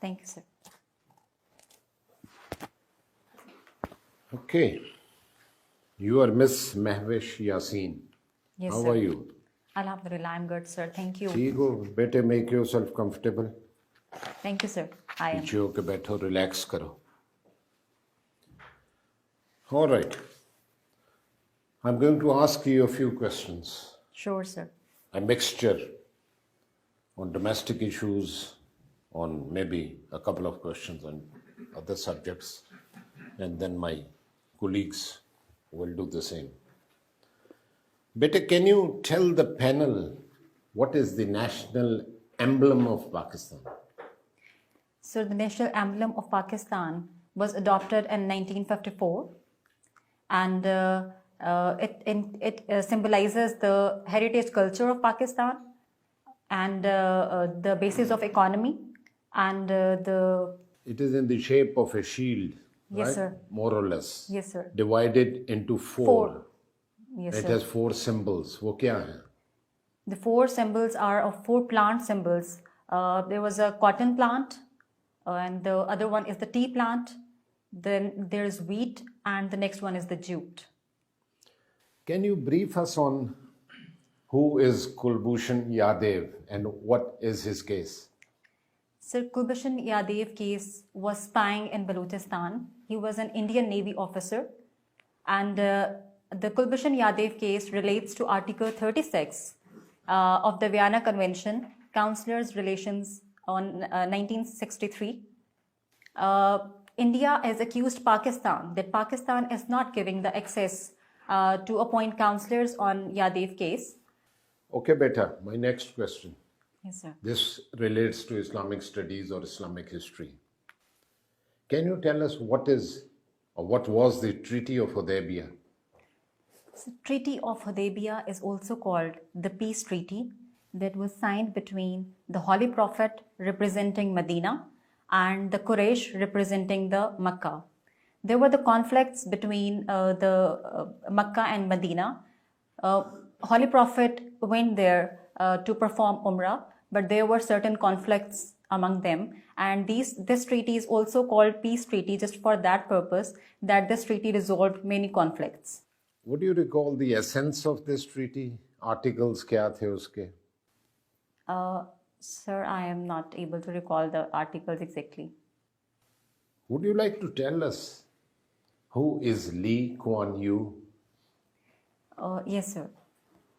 Thank you, sir. Okay. You are Miss Mehwish Yasin. Yes, How sir. are you? Alhamdulillah, I'm good, sir. Thank you. ठीक हो बेटे, make yourself comfortable. Thank you, sir. I am. पीछे होके बैठो, relax करो. All right. I'm going to ask you a few questions. Sure, sir. A mixture on domestic issues, on maybe a couple of questions on other subjects, and then my colleagues will do the same. Beta, can you tell the panel what is the national emblem of Pakistan? So the national emblem of Pakistan was adopted in 1954, and it symbolizes the heritage culture of Pakistan and the basis of economy and the. It is in the shape of a shield, Yes, right? sir. More or less. Yes, sir. Divided into four. Four. Yes, It sir. has four symbols. वो क्या है? The four symbols are of four plant symbols. There was a cotton plant, and the other one is the tea plant. Then there's wheat, and the next one is the jute. Can you brief us on who is Kulbhushan Yadav and what is his case? Sir, Kulbhushan Yadav case was spying in Balochistan. He was an Indian Navy officer, and the Kulbhushan Yadav case relates to Article 36 of the Vienna Convention, Counselors' Relations on 1963. India has accused Pakistan that Pakistan is not giving the access to appoint counselors on Yadav case. Okay, beta, my next question. Yes, sir. This relates to Islamic studies or Islamic history. Can you tell us what is or what was the Treaty of Hudaybiyah? So, Treaty of Hudaybiyah is also called the Peace Treaty that was signed between the Holy Prophet representing Medina and the Quraysh representing the Makkah. There were the conflicts between the Makkah and Medina. Holy Prophet went there to perform Umrah, but there were certain conflicts among them, and this treaty is also called Peace Treaty just for that purpose, that this treaty resolved many conflicts. Would you recall the essence of this treaty? Articles क्या थे उसके? Sir, I am not able to recall the articles exactly. Would you like to tell us who is Lee Kuan Yew? Yes, sir.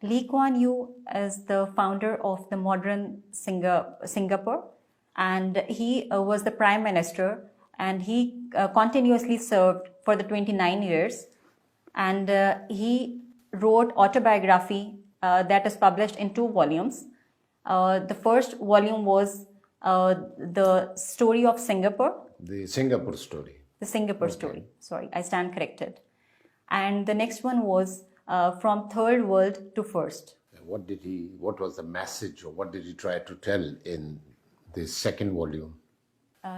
Lee Kuan Yew is the founder of the modern Singapore, and he was the prime minister, and he continuously served for the 29 years, and he wrote autobiography that is published in 2 volumes. The first volume was the story of Singapore. The Singapore story. The Singapore story. Sorry, I stand corrected. And the next one was from third world to first. What was the message or what did he try to tell in the second volume?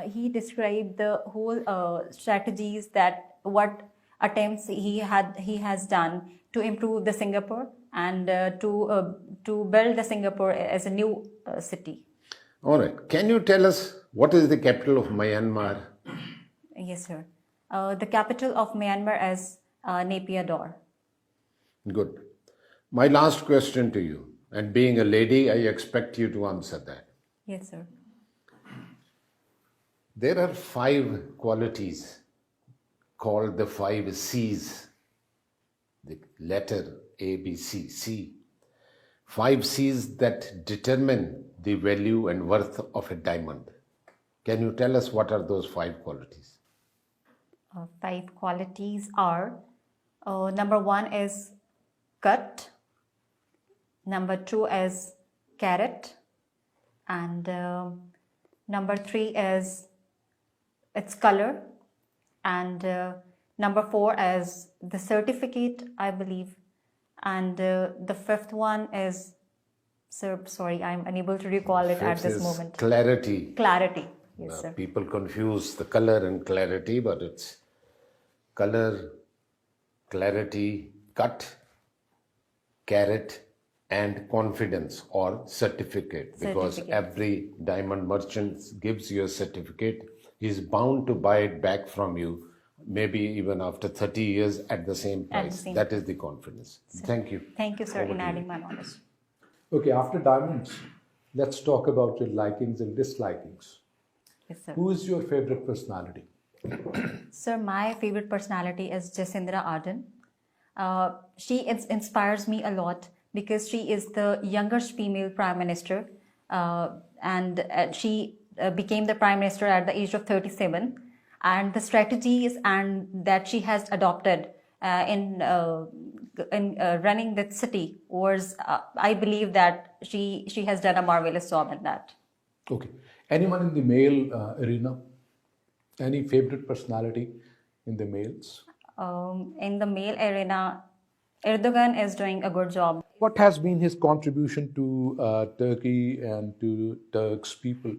He described the whole strategies that what attempts he has done to improve the Singapore and to build the Singapore as a new city. All right. Can you tell us what is the capital of Myanmar? Yes, sir. The capital of Myanmar is Naypyidaw. Good. My last question to you, and being a lady, I expect you to answer that. Yes, sir. There are 5 qualities called the 5 C's, the letter A, B, C, C. 5 C's that determine the value and worth of a diamond. Can you tell us what are those 5 qualities? 5 qualities are, number 1 is cut, number 2 is carat, and number 3 is its color, and number 4 is the certificate, I believe, and the 5th one is, sir, sorry, I'm unable to recall it at this moment. Clarity. Clarity, yes, sir. People confuse the color and clarity, but it's color, clarity, cut, carat, and confidence or certificate, because Certificate. every diamond merchant gives you a certificate. He's bound to buy it back from you, maybe even after 30 years at the same At the price. same That is the confidence. Thank you. Thank you, sir, Over in to you. adding my knowledge. Okay, after diamonds, let's talk about your likings and dislikings. Yes, sir. Who is your favorite personality? Sir, my favorite personality is Jacinda Ardern. She inspires me a lot because she is the youngest female prime minister, and she became the prime minister at the age of 37. And the strategies and that she has adopted in running that city was, I believe that she has done a marvelous job in that. Okay. Anyone in the male arena? Any favorite personality in the males? In the male arena, Erdogan is doing a good job. What has been his contribution to Turkey and to Turks people?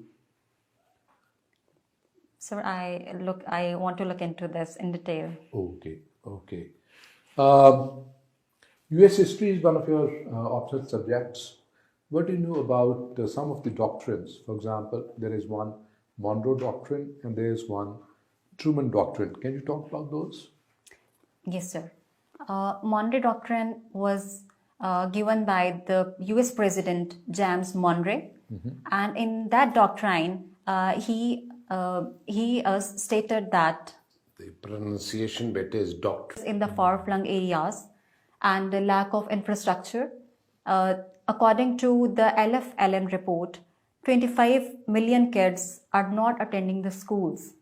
Sir, I want to look into this in detail. Okay, okay. US history is one of your optional subjects. What do you know about some of the doctrines? For example, there is one Monroe Doctrine and there is one Truman Doctrine. Can you talk about those? Yes, sir. Monroe Doctrine was given by the US President James Monroe, and in that doctrine, he stated that The pronunciation better is doctrine. in the far-flung areas and the lack of infrastructure, according to the LFLM report, 25 million kids are not attending the schools.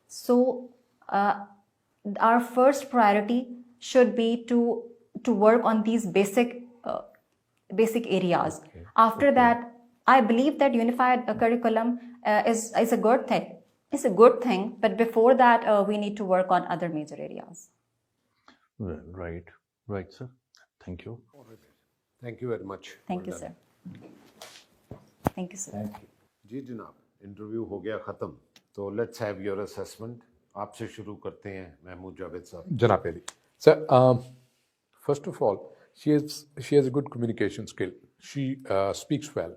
So, our first priority should be to work on these basic areas. After that, I believe that unified curriculum is a good thing. It's a good thing, but before that, we need to work on other major areas. Well, right, sir. Thank you. Thank you very much. Thank you, Well done. sir. Thank you, sir. जी जनाब, interview हो गया ख़त्म. तो let's have your assessment. आपसे शुरू करते हैं महमूद जावेद साहब. Janab Ali. Sir, first of all, she has a good communication skill. She speaks well.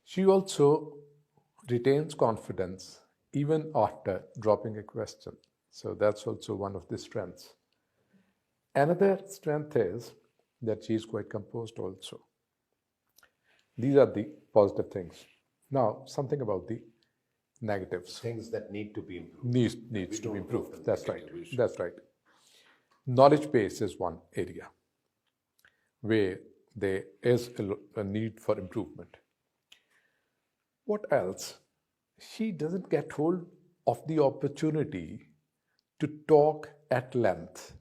She also retains confidence even after dropping a question. So that's also one of the strengths. Another strength is that she is quite composed also. These are the positive things. Now, something about the negatives. Things that need to be improved. Needs to be improved. That's right. Evolution. That's right. Knowledge base is one area where there is a need for improvement. What else? She doesn't get hold of the opportunity to talk at length.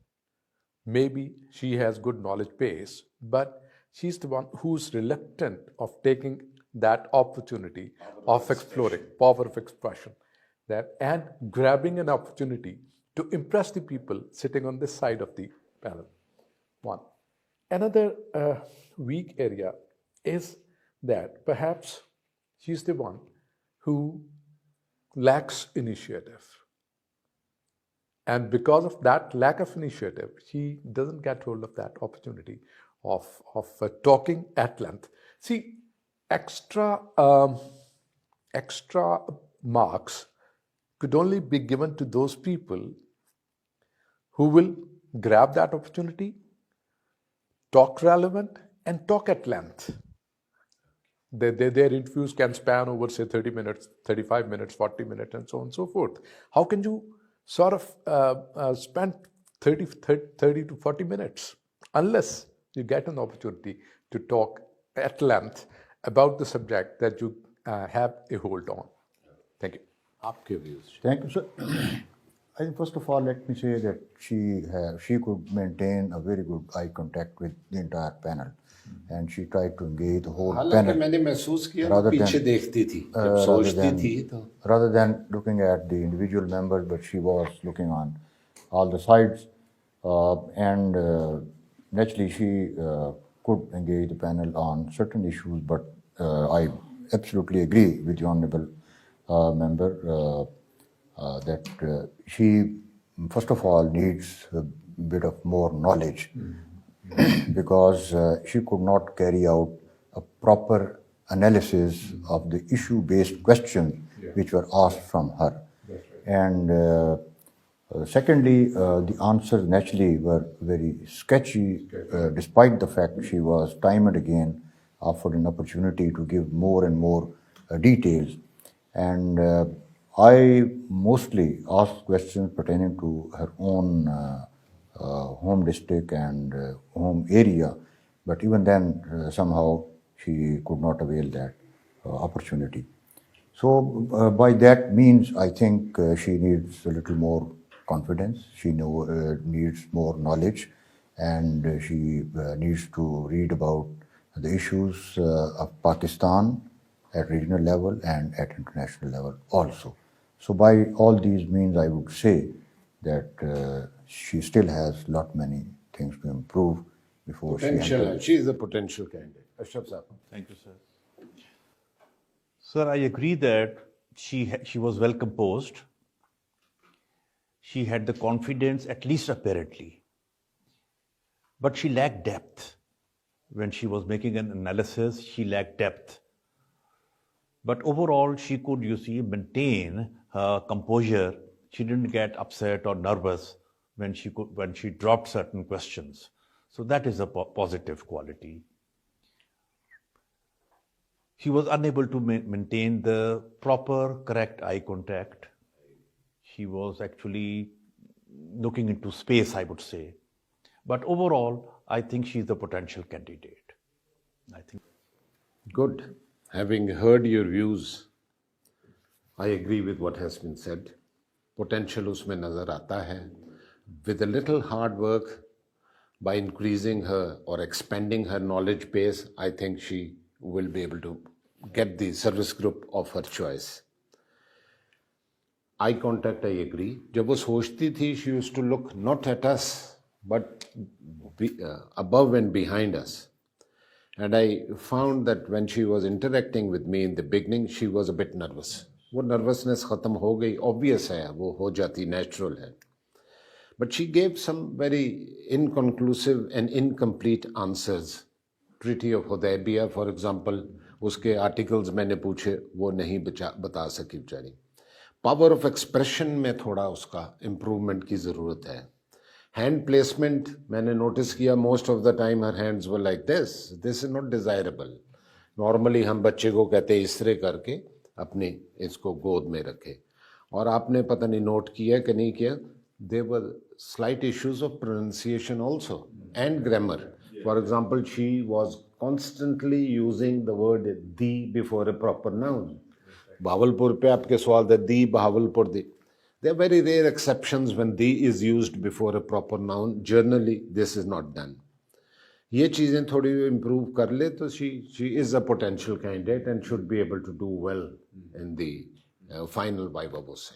Maybe she has good knowledge base, but she's the one who's reluctant of taking that opportunity of exploring, power of expression, that and grabbing an opportunity to impress the people sitting on this side of the panel. One. Another weak area is that perhaps she's the one who lacks initiative. And because of that lack of initiative, she doesn't get hold of that opportunity of talking at length. See, extra marks could only be given to those people who will grab that opportunity, talk relevant, and talk at length. Their interviews can span over, say, 30 minutes, 35 minutes, 40 minutes, and so on and so forth. How can you sort of spend 30 to 40 minutes unless you get an opportunity to talk at length about the subject that you have a hold on? Thank you. आपके views. Thank you, sir. I think first of all, let me say that she could maintain a very good eye contact with the entire panel, and she tried to engage the whole हालांकि panel मैंने महसूस किया वो पीछे देखती थी जब सोचती थी तो rather than looking at the individual members, but she was looking on all the sides, and naturally she could engage the panel on certain issues. But I absolutely agree with the honourable member that she, first of all, needs a bit of more knowledge because she could not carry out a proper analysis of the issue-based questions which were asked from her. And secondly, the answers naturally were very sketchy, despite the fact she was time and again offered an opportunity to give more and more details. And I mostly asked questions pertaining to her own home district and home area, but even then, somehow she could not avail that opportunity. So by that means, I think she needs a little more confidence. She needs more knowledge, and she needs to read about the issues of Pakistan at regional level and at international level also. So by all these means, I would say that she still has lot many things to improve before she Potential. enters. She is a potential candidate. Ashraf Saab. Thank you, sir. Sir, I agree that she was well composed. She had the confidence, at least apparently. But she lacked depth. When she was making an analysis, she lacked depth. But overall, she could, maintain her composure. She didn't get upset or nervous when she dropped certain questions. So that is a positive quality. She was unable to maintain the proper, correct eye contact. She was actually looking into space, I would say. But overall, I think she's a potential candidate. I think. Good. Having heard your views, I agree with what has been said. Potential उसमें नजर आता है. With a little hard work, by increasing her or expanding her knowledge base, I think she will be able to get the service group of her choice. Eye contact, I agree. जब वो सोचती थी, she used to look not at us, but above and behind us. And I found that when she was interacting with me in the beginning, she was a bit nervous. वो nervousness खत्म हो गई, obvious है, वो हो जाती, natural है. But she gave some very inconclusive and incomplete answers. Treaty of Hudaybiyah, for example, उसके articles मैंने पूछे, वो नहीं बता सकी बेचारी. Power of expression में थोड़ा उसका improvement की ज़रूरत है. Hand placement, मैंने notice किया, most of the time her hands were like this. This is not desirable. Normally हम बच्चे को कहते हैं इस तरह करके अपने इसको गोद में रखे. और आपने पता नहीं note किया कि नहीं किया, there were slight issues of pronunciation also and grammar. For example, she was constantly using the word the before a proper noun. Bahawalpur पे आपके सवाल थे the Bahawalpur the. There are very rare exceptions when the is used before a proper noun. Generally, this is not done. ये चीज़ें थोड़ी improve कर ले तो she is a potential candidate and should be able to do well in the final viva voce.